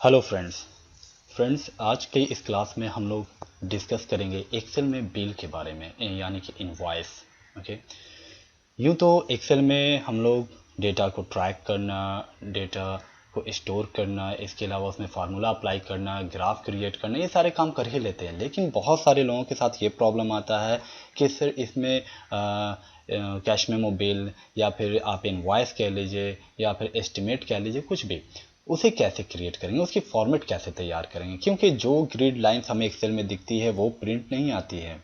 Hello friends आज के इस क्लास में हम लोग डिस्कस करेंगे एक्सेल में बिल के बारे में, यानी कि इनवॉइस। ओके, यूँ तो एक्सेल में हम लोग डेटा को ट्रैक करना, डेटा को स्टोर करना, इसके अलावा उसमें फार्मूला अप्लाई करना, ग्राफ क्रिएट करना, ये सारे काम कर ही लेते हैं। लेकिन बहुत सारे लोगों के साथ ये प्रॉब्लम आता है कि सर इसमें कैश मेमो बिल या फिर आप इनवॉइस कह लीजिए या फिर एस्टिमेट कह लीजिए, कुछ भी, उसे कैसे क्रिएट करेंगे, उसकी फॉर्मेट कैसे तैयार करेंगे, क्योंकि जो ग्रिड लाइंस हमें एक्सेल में दिखती है वो प्रिंट नहीं आती है।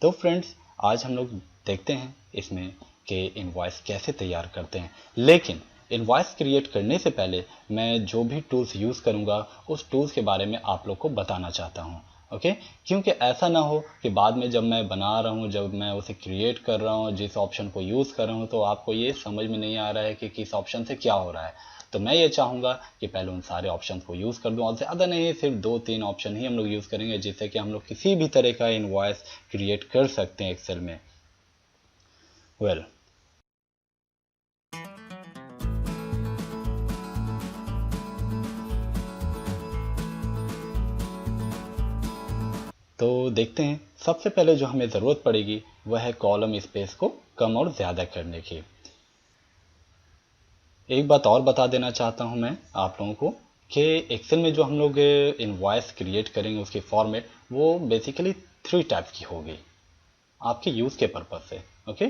तो फ्रेंड्स आज हम लोग देखते हैं इसमें कि इनवॉइस कैसे तैयार करते हैं। लेकिन इनवॉइस क्रिएट करने से पहले मैं जो भी टूल्स यूज़ करूँगा उस टूल्स के बारे में आप लोग को बताना चाहता हूँ। ओके, क्योंकि ऐसा ना हो कि बाद में जब मैं बना रहा हूँ, जब मैं उसे क्रिएट कर रहा हूँ, जिस ऑप्शन को यूज़ कर रहा हूँ, तो आपको ये समझ में नहीं आ रहा है कि किस ऑप्शन से क्या हो रहा है। तो मैं ये चाहूँगा कि पहले उन सारे ऑप्शन को यूज़ कर दूँ, और ज़्यादा नहीं, सिर्फ 2-3 ऑप्शन ही हम लोग यूज़ करेंगे, जिससे कि हम लोग किसी भी तरह का इनवॉइस क्रिएट कर सकते हैं एक्सेल में। वेल तो देखते हैं। सबसे पहले जो हमें ज़रूरत पड़ेगी वह है कॉलम स्पेस को कम और ज़्यादा करने की। एक बात और बता देना चाहता हूं मैं आप लोगों को कि एक्सेल में जो हम लोग इनवॉइस क्रिएट करेंगे उसकी फॉर्मेट वो बेसिकली 3 टाइप की होगी आपके यूज़ के पर्पज से। ओके,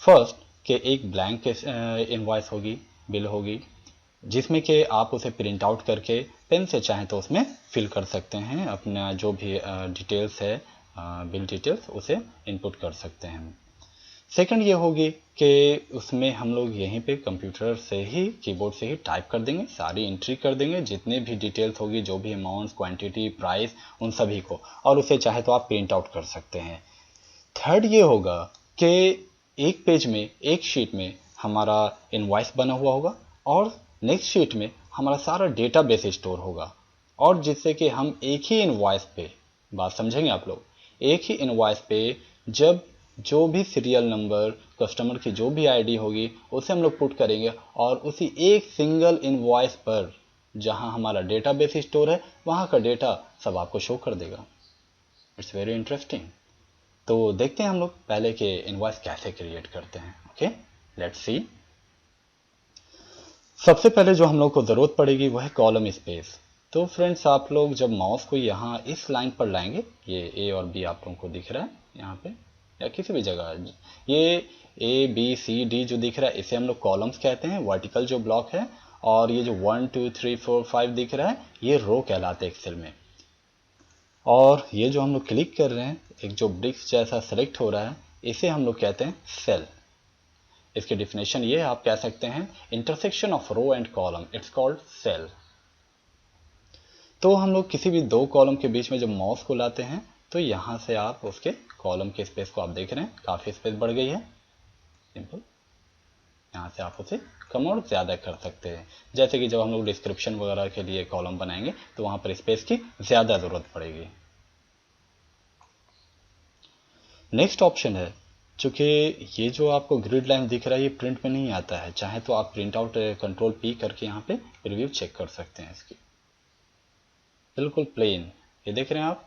फर्स्ट कि एक ब्लैंक इनवॉइस होगी, बिल होगी, जिसमें कि आप उसे प्रिंट आउट करके पेन से चाहें तो उसमें फिल कर सकते हैं, अपना जो भी डिटेल्स है, बिल डिटेल्स, उसे इनपुट कर सकते हैं। सेकंड ये होगी कि उसमें हम लोग यहीं पे कंप्यूटर से ही, कीबोर्ड से ही टाइप कर देंगे, सारी एंट्री कर देंगे, जितने भी डिटेल्स होगी, जो भी अमाउंट्स, क्वांटिटी, प्राइस, उन सभी को, और उसे चाहे तो आप प्रिंट आउट कर सकते हैं। थर्ड ये होगा कि एक पेज में, एक शीट में हमारा इनवॉइस बना हुआ होगा और नेक्स्ट शीट में हमारा सारा डेटा बेस स्टोर होगा, और जिससे कि हम एक ही इनवॉइस पे, बात समझेंगे आप लोग, एक ही इनवॉइस पे जब जो भी सीरियल नंबर, कस्टमर की जो भी आईडी होगी, उसे हम लोग पुट करेंगे, और उसी एक सिंगल इनवॉइस पर जहां हमारा डेटा बेस स्टोर है वहां का डेटा सब आपको शो कर देगा। It's very interesting. तो देखते हैं हम लोग पहले के इनवॉइस कैसे क्रिएट करते हैं। Okay, let's see. सबसे पहले जो हम लोग को ज़रूरत पड़ेगी वह है कॉलम स्पेस। तो फ्रेंड्स आप लोग जब माउस को यहाँ इस लाइन पर लाएंगे, ये ए और बी आप लोगों को दिख रहा है यहाँ पे या किसी भी जगह, ये ए बी सी डी जो दिख रहा है इसे हम लोग कॉलम्स कहते हैं, वर्टिकल जो ब्लॉक है, और ये जो 1 2 3 4 5 दिख रहा है ये रो कहलाते हैं एक्सेल में। और ये जो हम लोग क्लिक कर रहे हैं, एक जो ब्रिक्स जैसा सेलेक्ट हो रहा है, इसे हम लोग कहते हैं सेल। इसकी डिफिनेशन ये आप कह सकते हैं, intersection of row and column, it's called cell. तो हम लोग किसी भी दो कॉलम के बीच में जब माउस को लाते हैं तो यहां से आप उसके कॉलम के स्पेस को आप देख रहे हैं, काफी स्पेस बढ़ गई है। सिंपल, यहाँ से आप उसे कम और ज़्यादा कर सकते हैं। जैसे कि जब हम लोग डिस्क्रिप्शन वगैरह के लिए कॉलम बनाएंगे तो वहाँ पर स्पेस की ज़्यादा ज़रूरत पड़ेगी। नेक्स्ट ऑप्शन है, चूंकि ये जो आपको ग्रिड लाइन दिख रहा है ये प्रिंट में नहीं आता है, चाहे तो आप प्रिंट आउट कंट्रोल पी करके यहाँ पे रिव्यू चेक कर सकते हैं इसकी। बिल्कुल प्लेन, ये देख रहे हैं आप,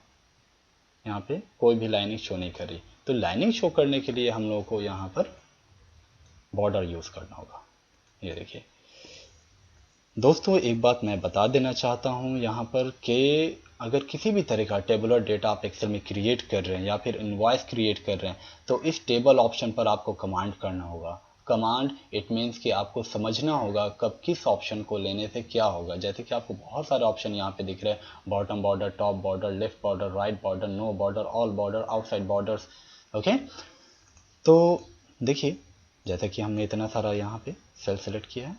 यहाँ पे कोई भी लाइनिंग शो नहीं कर रही। तो लाइनिंग शो करने के लिए हम लोगों को यहाँ पर बॉर्डर यूज़ करना होगा। ये देखिए दोस्तों, एक बात मैं बता देना चाहता हूँ यहाँ पर कि अगर किसी भी तरह का टेबुलर डेटा आप एक्सेल में क्रिएट कर रहे हैं या फिर इनवॉइस क्रिएट कर रहे हैं तो इस टेबल ऑप्शन पर आपको कमांड करना होगा। कमांड इट मीन्स कि आपको समझना होगा कब किस ऑप्शन को लेने से क्या होगा। जैसे कि आपको बहुत सारे ऑप्शन यहाँ पे दिख रहे हैं, bottom border, top border, left border, right border, no border, all border, outside borders. Okay, तो देखिए जैसे कि हमने इतना सारा यहाँ पे सेल सेलेक्ट किया है,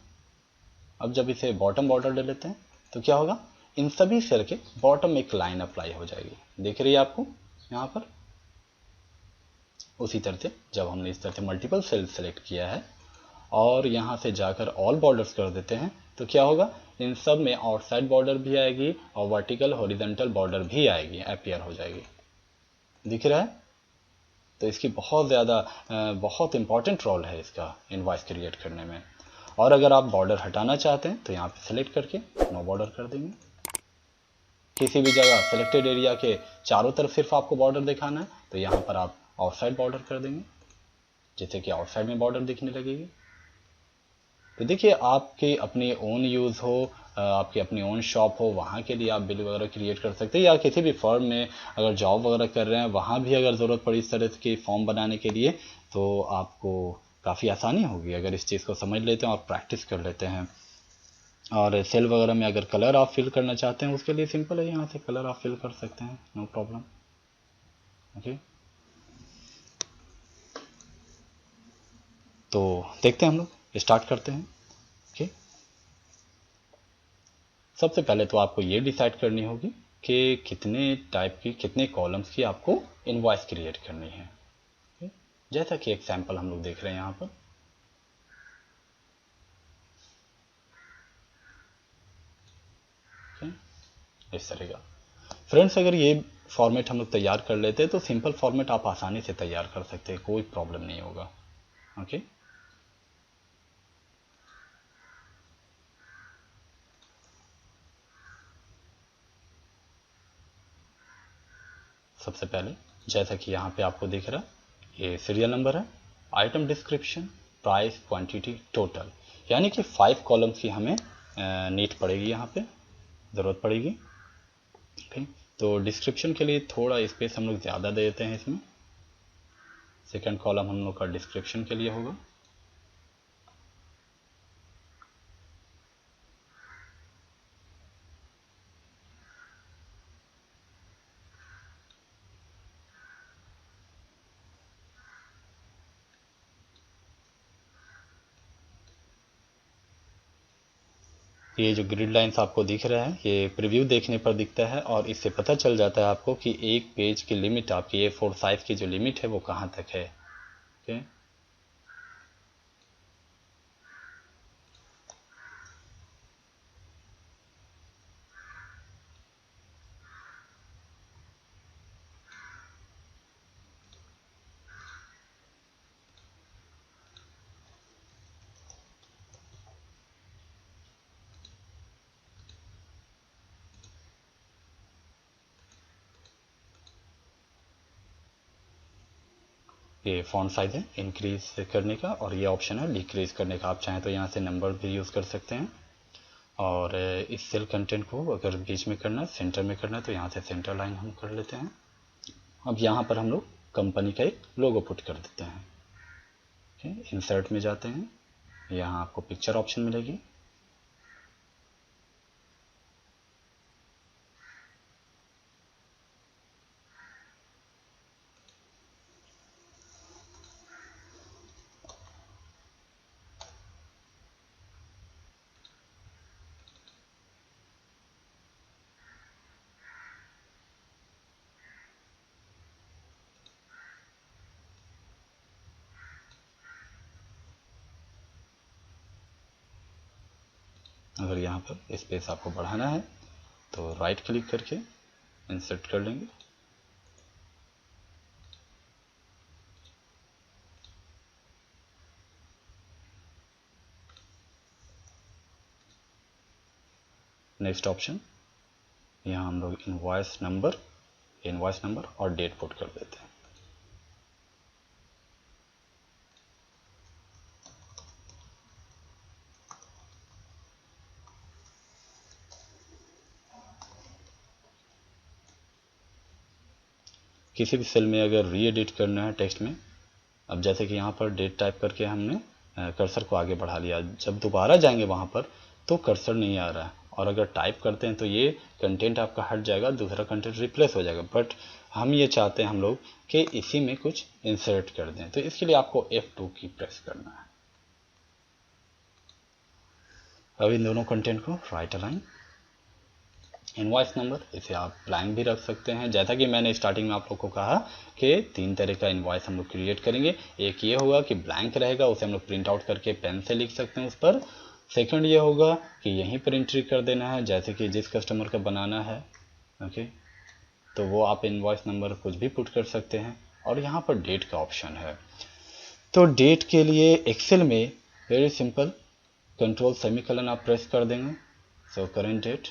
अब जब इसे बॉटम बॉर्डर ले लेते हैं तो क्या होगा, इन सभी सेल के बॉटम में एक लाइन अप्लाई हो जाएगी, दिख रही है आपको यहाँ पर। उसी तरह से जब हमने इस तरह से मल्टीपल सेल सेलेक्ट किया है और यहाँ से जाकर ऑल बॉर्डर्स कर देते हैं तो क्या होगा, इन सब में आउटसाइड बॉर्डर भी आएगी और वर्टिकल हॉरिजॉन्टल बॉर्डर भी आएगी, अपीयर हो जाएगी। दिख रहा है? तो इसकी बहुत ज़्यादा बहुत इंपॉर्टेंट रोल है इसका इनवॉइस क्रिएट करने में। और अगर आप बॉर्डर हटाना चाहते हैं तो यहाँ पे सेलेक्ट करके नो बॉर्डर कर देंगे। किसी भी जगह सिलेक्टेड एरिया के चारों तरफ सिर्फ आपको बॉर्डर दिखाना है तो यहाँ पर आप आउटसाइड बॉर्डर कर देंगे, जिससे कि आउटसाइड में बॉर्डर दिखने लगेगी। तो देखिए आपके अपनी ओन यूज़ हो, आपकी अपनी ओन शॉप हो, वहाँ के लिए आप बिल वगैरह क्रिएट कर सकते हैं, या किसी भी फर्म में अगर जॉब वगैरह कर रहे हैं वहाँ भी अगर ज़रूरत पड़ी इस तरह की फॉर्म बनाने के लिए तो आपको काफ़ी आसानी होगी अगर इस चीज़ को समझ लेते हैं और प्रैक्टिस कर लेते हैं। और सेल वगैरह में अगर कलर आप फिल करना चाहते हैं उसके लिए सिंपल है, यहाँ से कलर आप फिल कर सकते हैं, नो प्रॉब्लम। ओके, तो देखते हैं हम लोग स्टार्ट करते हैं। ओके, सबसे पहले तो आपको ये डिसाइड करनी होगी कि कितने टाइप की, कितने कॉलम्स की आपको इनवॉइस क्रिएट करनी है। okay? जैसा कि एक सैंपल हम लोग देख रहे हैं यहाँ पर। okay? इस तरह का फ्रेंड्स, अगर ये फॉर्मेट हम लोग तैयार कर लेते हैं तो सिंपल फॉर्मेट आप आसानी से तैयार कर सकते हैं, कोई प्रॉब्लम नहीं होगा। ओके, सबसे पहले जैसा कि यहाँ पे आपको दिख रहा है ये सीरियल नंबर है, item description, price, quantity, total, यानी कि 5 कॉलम्स की हमें नीड पड़ेगी, यहाँ पे ज़रूरत पड़ेगी। ठीक, तो डिस्क्रिप्शन के लिए थोड़ा स्पेस हम लोग ज़्यादा दे देते हैं इसमें। सेकंड कॉलम हम लोग का डिस्क्रिप्शन के लिए होगा। ये जो ग्रिड लाइंस आपको दिख रहा है ये प्रीव्यू देखने पर दिखता है और इससे पता चल जाता है आपको कि एक पेज की लिमिट, आपकी A4 साइज की जो लिमिट है वो कहाँ तक है। ओके, ये फॉन्ट साइज है इंक्रीज करने का और ये ऑप्शन है डिक्रीज करने का। आप चाहें तो यहाँ से नंबर भी यूज़ कर सकते हैं। और इस सेल कंटेंट को अगर बीच में करना है, सेंटर में करना है तो यहाँ से सेंटर लाइन हम कर लेते हैं। अब यहाँ पर हम लोग कंपनी का एक लोगो पुट कर देते हैं। ओके, इंसर्ट में जाते हैं, यहाँ आपको पिक्चर ऑप्शन मिलेगी। अगर यहाँ पर स्पेस आपको बढ़ाना है तो राइट क्लिक करके इंसर्ट कर लेंगे। नेक्स्ट ऑप्शन, यहाँ हम लोग इनवॉइस नंबर और डेट पुट कर देते हैं। किसी भी सेल में अगर री एडिट करना है टेक्स्ट में, अब जैसे कि यहाँ पर डेट टाइप करके हमने कर्सर को आगे बढ़ा लिया, जब दोबारा जाएंगे वहाँ पर तो कर्सर नहीं आ रहा है, और अगर टाइप करते हैं तो ये कंटेंट आपका हट जाएगा, दूसरा कंटेंट रिप्लेस हो जाएगा। बट हम ये चाहते हैं हम लोग कि इसी में कुछ इंसर्ट कर दें, तो इसके लिए आपको F2 की प्रेस करना है। अब इन दोनों कंटेंट को राइट अलाइन, इनवॉइस नंबर इसे आप ब्लैंक भी रख सकते हैं। जैसा कि मैंने स्टार्टिंग में आप लोग को कहा कि 3 तरह का इनवॉइस हम लोग क्रिएट करेंगे। एक ये होगा कि ब्लैंक रहेगा, उसे हम लोग प्रिंट आउट करके पेन से लिख सकते हैं उस पर। सेकंड ये होगा कि यहीं पर एंट्री कर देना है, जैसे कि जिस कस्टमर का बनाना है। ओके, तो वो आप इनवॉइस नंबर कुछ भी पुट कर सकते हैं। और यहाँ पर डेट का ऑप्शन है, तो डेट के लिए एक्सेल में वेरी सिंपल, कंट्रोल सेमीकोलन आप प्रेस कर देंगे, सो करेंट डेट।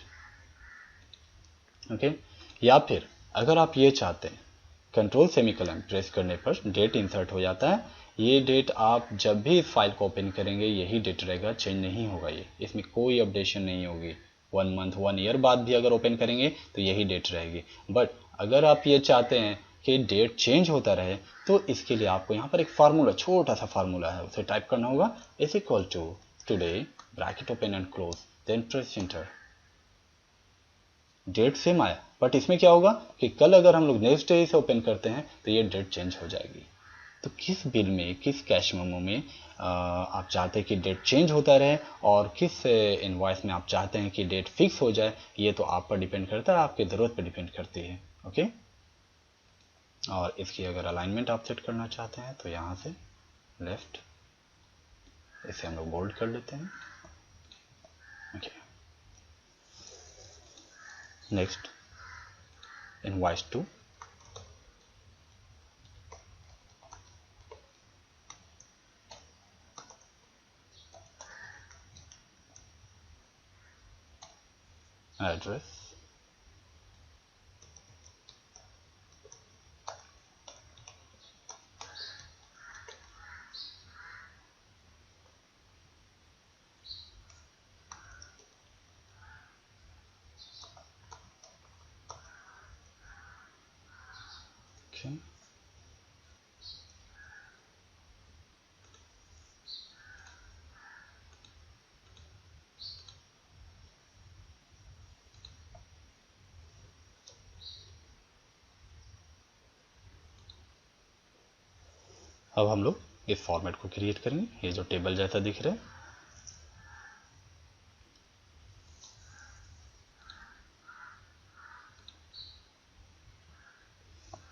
ओके, या फिर अगर आप ये चाहते हैं कंट्रोल सेमीकोलन प्रेस करने पर डेट इंसर्ट हो जाता है, ये डेट आप जब भी इस फाइल को ओपन करेंगे यही डेट रहेगा, चेंज नहीं होगा, ये इसमें कोई अपडेशन नहीं होगी। 1 मंथ 1 ईयर बाद भी अगर ओपन करेंगे तो यही डेट रहेगी। बट अगर आप ये चाहते हैं कि डेट चेंज होता रहे, तो इसके लिए आपको यहाँ पर एक फार्मूला, छोटा सा फार्मूला है, उसे टाइप करना होगा। Is equal to today bracket open and close then press enter. Date same आया, बट इसमें क्या होगा कि कल अगर हम लोग नेक्स्ट डे से ओपन करते हैं तो ये डेट चेंज हो जाएगी। तो किस बिल में, किस कैश मेमो में आप चाहते हैं कि डेट चेंज होता रहे और किस इनवॉइस में आप चाहते हैं कि डेट फिक्स हो जाए, ये तो आप पर डिपेंड करता है, आपकी ज़रूरत पर डिपेंड करती है। ओके, और इसकी अगर अलाइनमेंट आप सेट करना चाहते हैं तो यहाँ से लेफ्ट, इसे हम लोग बोल्ड कर लेते हैं। Okay, next invoice 2, address, okay, अब हम लोग इस फॉर्मेट को क्रिएट करेंगे, ये जो टेबल जैसा दिख रहा है।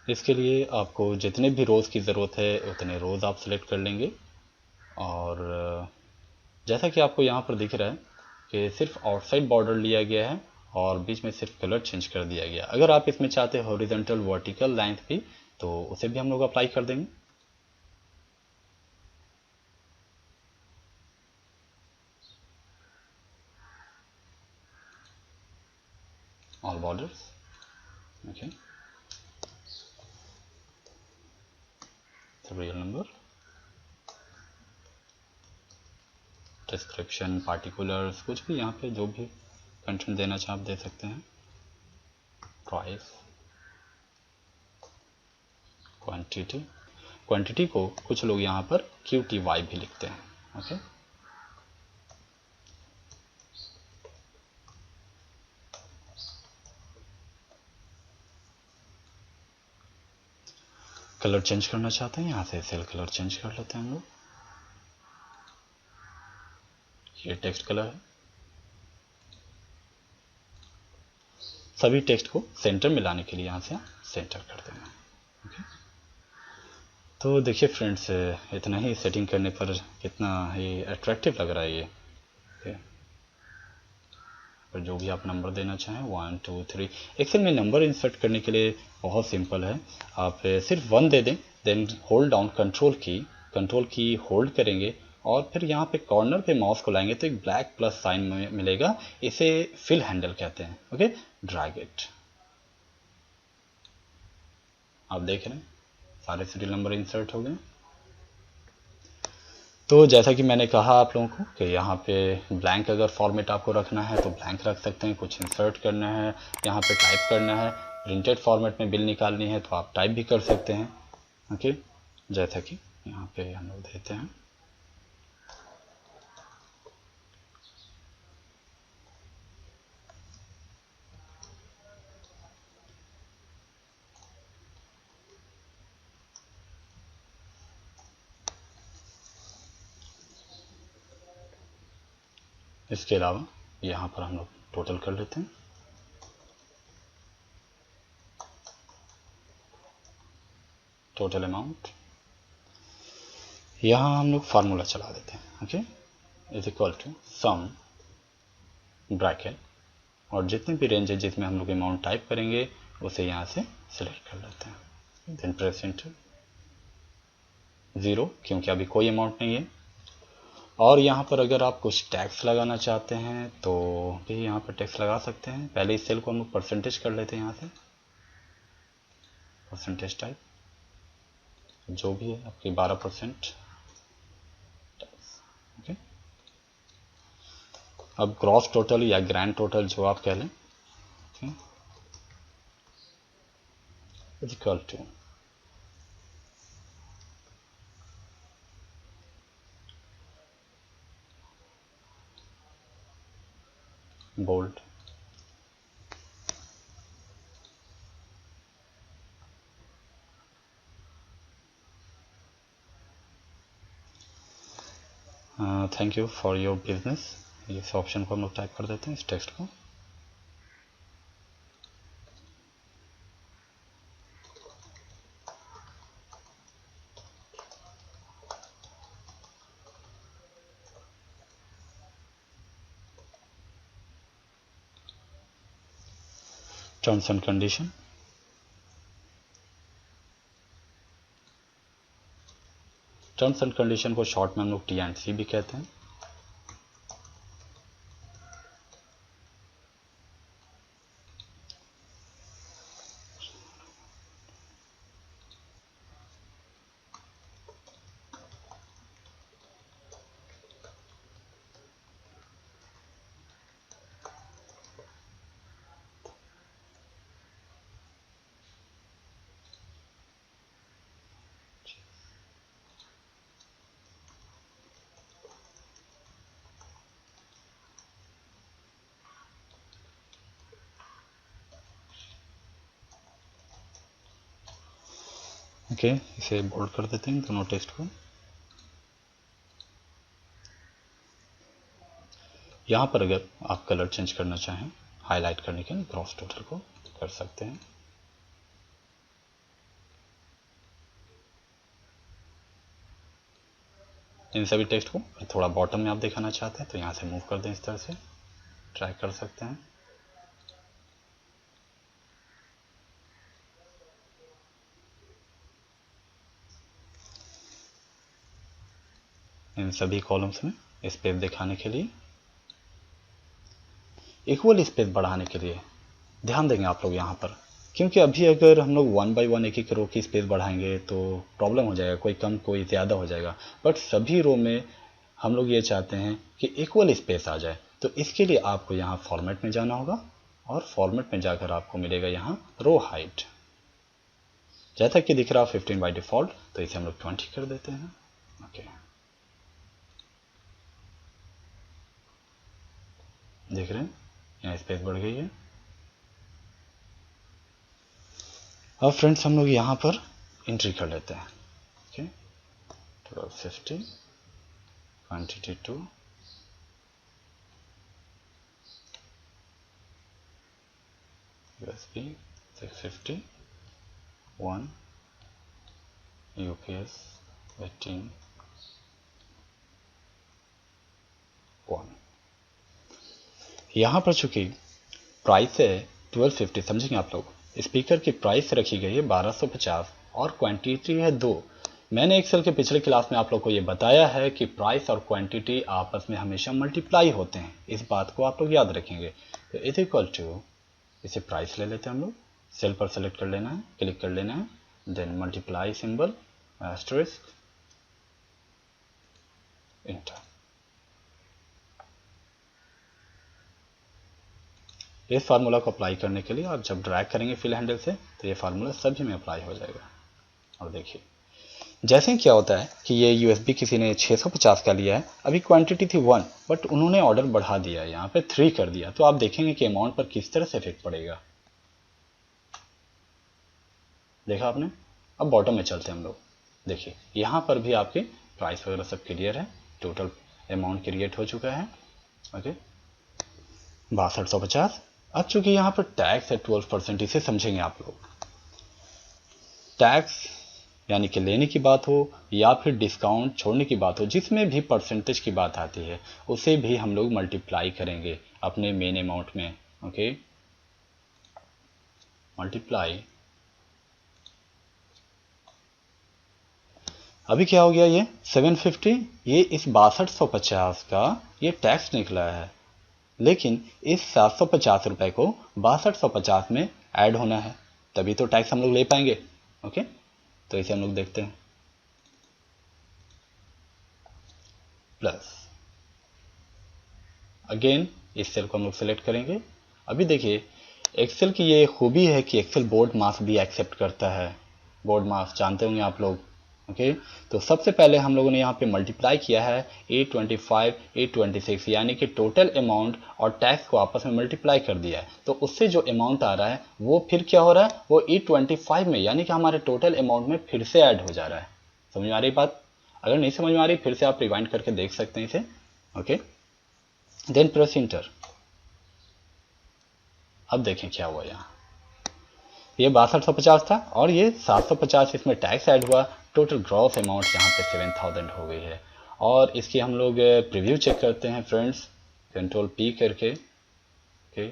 इसके लिए आपको जितने भी रोज़ की ज़रूरत है उतने रोज़ आप सेलेक्ट कर लेंगे। और जैसा कि आपको यहाँ पर दिख रहा है कि सिर्फ आउटसाइड बॉर्डर लिया गया है और बीच में सिर्फ कलर चेंज कर दिया गया। अगर आप इसमें चाहते हैं हॉरिजॉन्टल वर्टिकल लाइन भी, तो उसे भी हम लोग अप्लाई कर देंगे। All borders, okay, real number, description, particulars, कुछ भी यहाँ पे जो भी कंटेंट देना चाहे आप दे सकते हैं। प्राइस, क्वांटिटी, क्वांटिटी को कुछ लोग यहाँ पर QTY भी लिखते हैं। ओके, कलर चेंज करना चाहते हैं, यहाँ से सेल कलर चेंज कर लेते हैं हम लोग। ये टेक्स्ट कलर है। सभी टेक्स्ट को सेंटर में लाने के लिए यहाँ से सेंटर कर देना। ओके, तो देखिए फ्रेंड्स, इतना ही सेटिंग करने पर कितना ही अट्रैक्टिव लग रहा है ये। ओके, पर जो भी आप नंबर देना चाहें 1 2 3, एक्सेल में नंबर इंसर्ट करने के लिए बहुत सिंपल है। आप सिर्फ 1 दे दें, देन होल्ड डाउन कंट्रोल की होल्ड करेंगे और फिर यहाँ पे कॉर्नर पे माउस को लाएंगे तो एक ब्लैक प्लस साइन मिलेगा, इसे फिल हैंडल कहते हैं। ओके, ड्रैग इट, आप देख रहे हैं सारे सीरियल नंबर इंसर्ट हो गए। तो जैसा कि मैंने कहा आप लोगों को कि यहाँ पे ब्लैंक अगर फॉर्मेट आपको रखना है तो ब्लैंक रख सकते हैं, कुछ इंसर्ट करना है यहाँ पे टाइप करना है, प्रिंटेड फॉर्मेट में बिल निकालनी है तो आप टाइप भी कर सकते हैं। ओके, जैसा कि यहाँ पे हम लोग देते हैं। इसके अलावा यहाँ पर हम लोग टोटल कर लेते हैं। टोटल अमाउंट, यहाँ हम लोग फार्मूला चला देते हैं। Okay, is equal to sum bracket और जितनी भी रेंज है जिसमें हम लोग अमाउंट टाइप करेंगे उसे यहाँ से सिलेक्ट कर लेते हैं, देन प्रेस एंटर। 0 क्योंकि अभी कोई अमाउंट नहीं है, और यहाँ पर अगर आप कुछ टैक्स लगाना चाहते हैं तो भी यहाँ पर टैक्स लगा सकते हैं। पहले इस सेल को हम लोग परसेंटेज कर लेते हैं, यहाँ से परसेंटेज टाइप जो भी है आपकी 12% टैक्स। ओके, अब ग्रॉस टोटल या ग्रैंड टोटल जो आप कह लें, equal to bold thank you for your business. इस ऑप्शन को हम लोग टाइप कर देते हैं, इस टेक्स्ट को। Terms and condition, terms and condition को शॉर्ट में हम लोग T&C भी कहते हैं। ओके, इसे बोल्ड कर देते हैं दोनों टेक्स्ट को। यहाँ पर अगर आप कलर चेंज करना चाहें हाईलाइट करने के लिए, ग्रॉस टोटल को कर सकते हैं। इन सभी टेक्स्ट को थोड़ा बॉटम में आप दिखाना चाहते हैं तो यहाँ से मूव कर दें, इस तरह से ट्राई कर सकते हैं। इन सभी कॉलम्स में स्पेस दिखाने के लिए, इक्वल स्पेस बढ़ाने के लिए ध्यान देंगे आप लोग यहाँ पर, क्योंकि अभी अगर हम लोग 1 बाई 1 एक एक रो की स्पेस बढ़ाएंगे तो प्रॉब्लम हो जाएगा, कोई कम कोई ज़्यादा हो जाएगा। बट सभी रो में हम लोग ये चाहते हैं कि इक्वल स्पेस आ जाए, तो इसके लिए आपको यहाँ फॉर्मेट में जाना होगा और फॉर्मेट में जाकर आपको मिलेगा यहाँ रो हाइट। जैसा कि दिख रहा है 15 बाई डिफॉल्ट, तो इसे हम लोग 20 कर देते हैं। ओके, देख रहे हैं यहाँ स्पेस बढ़ गई है। अब फ्रेंड्स हम लोग यहाँ पर एंट्री कर लेते हैं। Okay, 1250 quantity 2 USB 650 1 UPS 18 1। यहाँ पर चूंकि प्राइस है 1250, समझेंगे आप लोग, स्पीकर की प्राइस रखी गई है 1250 और क्वांटिटी है 2। मैंने एक्सेल के पिछले क्लास में आप लोग को ये बताया है कि प्राइस और क्वांटिटी आपस में हमेशा मल्टीप्लाई होते हैं, इस बात को आप लोग याद रखेंगे। तो इज इक्वल टू, इसे प्राइस ले लेते हैं हम लोग, सेल पर सेलेक्ट कर लेना है, क्लिक कर लेना है, then multiply symbol asterisk enter. इस फार्मूला को अप्लाई करने के लिए आप जब ड्रैग करेंगे फिल हैंडल से तो ये फार्मूला सभी में अप्लाई हो जाएगा। और देखिए जैसे ही क्या होता है कि ये USB किसी ने 650 का लिया है, अभी क्वांटिटी थी 1 बट उन्होंने ऑर्डर बढ़ा दिया, यहाँ पे 3 कर दिया, तो आप देखेंगे कि अमाउंट पर किस तरह से इफेक्ट पड़ेगा। देखा आपने। अब बॉटम में चलते हैं हम लोग, देखिए यहाँ पर भी आपके प्राइस वगैरह सब क्लियर है, टोटल अमाउंट क्रिएट हो चुका है। ओके, 6250। अब चूंकि यहाँ पर टैक्स है 12%, इसे समझेंगे आप लोग। टैक्स यानी कि लेने की बात हो या फिर डिस्काउंट छोड़ने की बात हो, जिसमें भी परसेंटेज की बात आती है उसे भी हम लोग मल्टीप्लाई करेंगे अपने मेन अमाउंट में। ओके, मल्टीप्लाई अभी क्या हो गया, ये 750, ये इस 6250 का ये टैक्स निकला है, लेकिन इस 750 रुपए को 6250 में ऐड होना है, तभी तो टैक्स हम लोग ले पाएंगे। ओके, तो इसे हम लोग देखते हैं, प्लस अगेन इस सेल को हम लोग सेलेक्ट करेंगे। अभी देखिए एक्सेल की ये खूबी है कि एक्सेल बोर्ड मास भी एक्सेप्ट करता है, बोर्ड मास जानते होंगे आप लोग। ओके, तो सबसे पहले हम लोगों ने यहाँ पे मल्टीप्लाई किया है 825 826, यानी कि टोटल अमाउंट और टैक्स को आपस में मल्टीप्लाई कर दिया है, तो उससे जो अमाउंट आ रहा है वो फिर क्या हो रहा है, वो 825 में, यानी कि हमारे टोटल अमाउंट में फिर से ऐड हो जा रहा है। समझ में आ रही बात? अगर नहीं समझ में आ रही फिर से आप रिवाइंड करके देख सकते हैं इसे। Okay, then press enter. अब देखें क्या हुआ, यहाँ ये 6250 था और ये 750 इसमें टैक्स ऐड हुआ, टोटल ग्रॉस अमाउंट यहाँ पे 7000 हो गई है। और इसकी हम लोग प्रीव्यू चेक करते हैं फ्रेंड्स, कंट्रोल पी करके। ओके,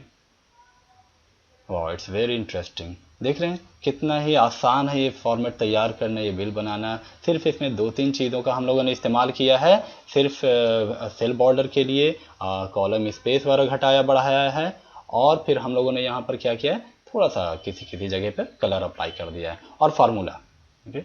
वाह, इट्स वेरी इंटरेस्टिंग। देख रहे हैं कितना ही आसान है ये फॉर्मेट तैयार करना, ये बिल बनाना। सिर्फ इसमें 2-3 चीज़ों का हम लोगों ने इस्तेमाल किया है, सिर्फ सेल बॉर्डर के लिए कॉलम स्पेस वगैरह घटाया बढ़ाया है, और फिर हम लोगों ने यहाँ पर क्या किया है, थोड़ा सा किसी किसी जगह पर कलर अप्लाई कर दिया है और फार्मूला। ओके,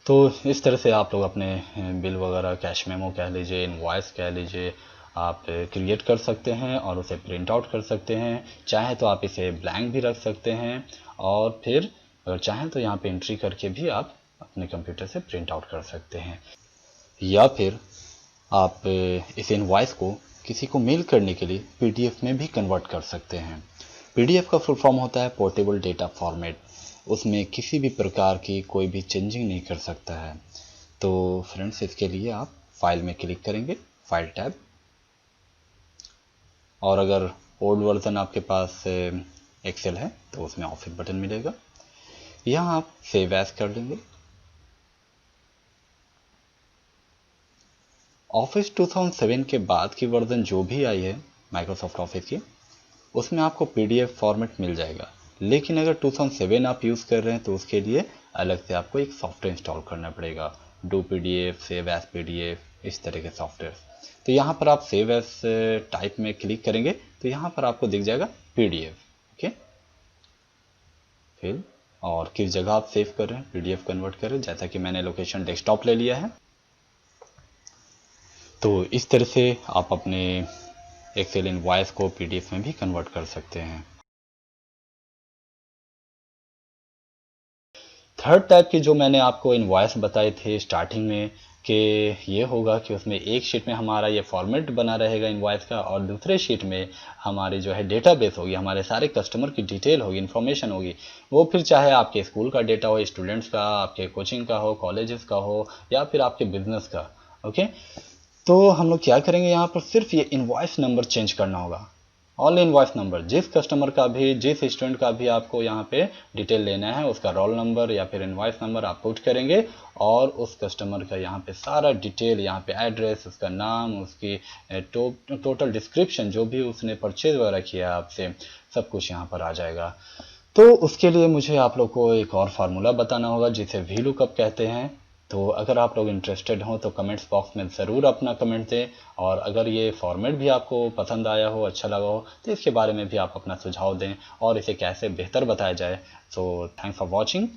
तो इस तरह से आप लोग अपने बिल वगैरह, कैश मेमो कह लीजिए, इनवॉइस कह लीजिए, आप क्रिएट कर सकते हैं और उसे प्रिंट आउट कर सकते हैं। चाहे तो आप इसे ब्लैंक भी रख सकते हैं, और फिर अगर चाहें तो यहाँ पे एंट्री करके भी आप अपने कंप्यूटर से प्रिंट आउट कर सकते हैं, या फिर आप इस इनवॉइस को किसी को मेल करने के लिए पीडीएफ में भी कन्वर्ट कर सकते हैं। पीडीएफ का फुल फॉर्म होता है पोर्टेबल डेटा फॉर्मेट, उसमें किसी भी प्रकार की कोई भी चेंजिंग नहीं कर सकता है। तो फ्रेंड्स, इसके लिए आप फाइल में क्लिक करेंगे, फाइल टैब, और अगर ओल्ड वर्जन आपके पास एक्सेल है तो उसमें ऑफिस बटन मिलेगा, यहाँ आप सेव एज कर लेंगे। ऑफिस 2007 के बाद की वर्जन जो भी आई है माइक्रोसॉफ्ट ऑफिस की, उसमें आपको पीडीएफ फॉर्मेट मिल जाएगा, लेकिन अगर 2007 आप यूज़ कर रहे हैं तो उसके लिए अलग से आपको एक सॉफ्टवेयर इंस्टॉल करना पड़ेगा, do PDF, save as PDF, इस तरह के सॉफ्टवेयर। तो यहाँ पर आप सेव एज टाइप में क्लिक करेंगे तो यहाँ पर आपको दिख जाएगा पीडीएफ। ओके, फिर और किस जगह आप सेव कर रहे हैं, पीडीएफ कन्वर्ट कर रहे हैं, जैसा कि मैंने लोकेशन डेस्कटॉप ले लिया है। तो इस तरह से आप अपने एक्सेल इनवॉइस को पीडीएफ में भी कन्वर्ट कर सकते हैं। थर्ड टाइप की जो मैंने आपको इनवॉइस बताए थे स्टार्टिंग में, कि ये होगा कि उसमें एक शीट में हमारा ये फॉर्मेट बना रहेगा इनवॉइस का, और दूसरे शीट में हमारी जो है डेटाबेस होगी, हमारे सारे कस्टमर की डिटेल होगी, इन्फॉर्मेशन होगी। वो फिर चाहे आपके स्कूल का डेटा हो, स्टूडेंट्स का, आपके कोचिंग का हो, कॉलेजेस का हो, या फिर आपके बिजनेस का। ओके, तो हम लोग क्या करेंगे, यहाँ पर सिर्फ ये इनवॉइस नंबर चेंज करना होगा, ऑल इनवॉइस नंबर। जिस कस्टमर का भी, जिस स्टूडेंट का भी आपको यहाँ पे डिटेल लेना है, उसका रोल नंबर या फिर इनवॉइस नंबर आप पुट करेंगे, और उस कस्टमर का यहाँ पे सारा डिटेल, यहाँ पे एड्रेस, उसका नाम, उसकी टोटल डिस्क्रिप्शन, जो भी उसने परचेज वगैरह किया आपसे, सब कुछ यहाँ पर आ जाएगा। तो उसके लिए मुझे आप लोग को एक और फार्मूला बताना होगा जिसे VLOOKUP कहते हैं। तो अगर आप लोग इंटरेस्टेड हों तो कमेंट्स बॉक्स में ज़रूर अपना कमेंट दें, और अगर ये फॉर्मेट भी आपको पसंद आया हो, अच्छा लगा हो, तो इसके बारे में भी आप अपना सुझाव दें और इसे कैसे बेहतर बताया जाए। So thanks for watching.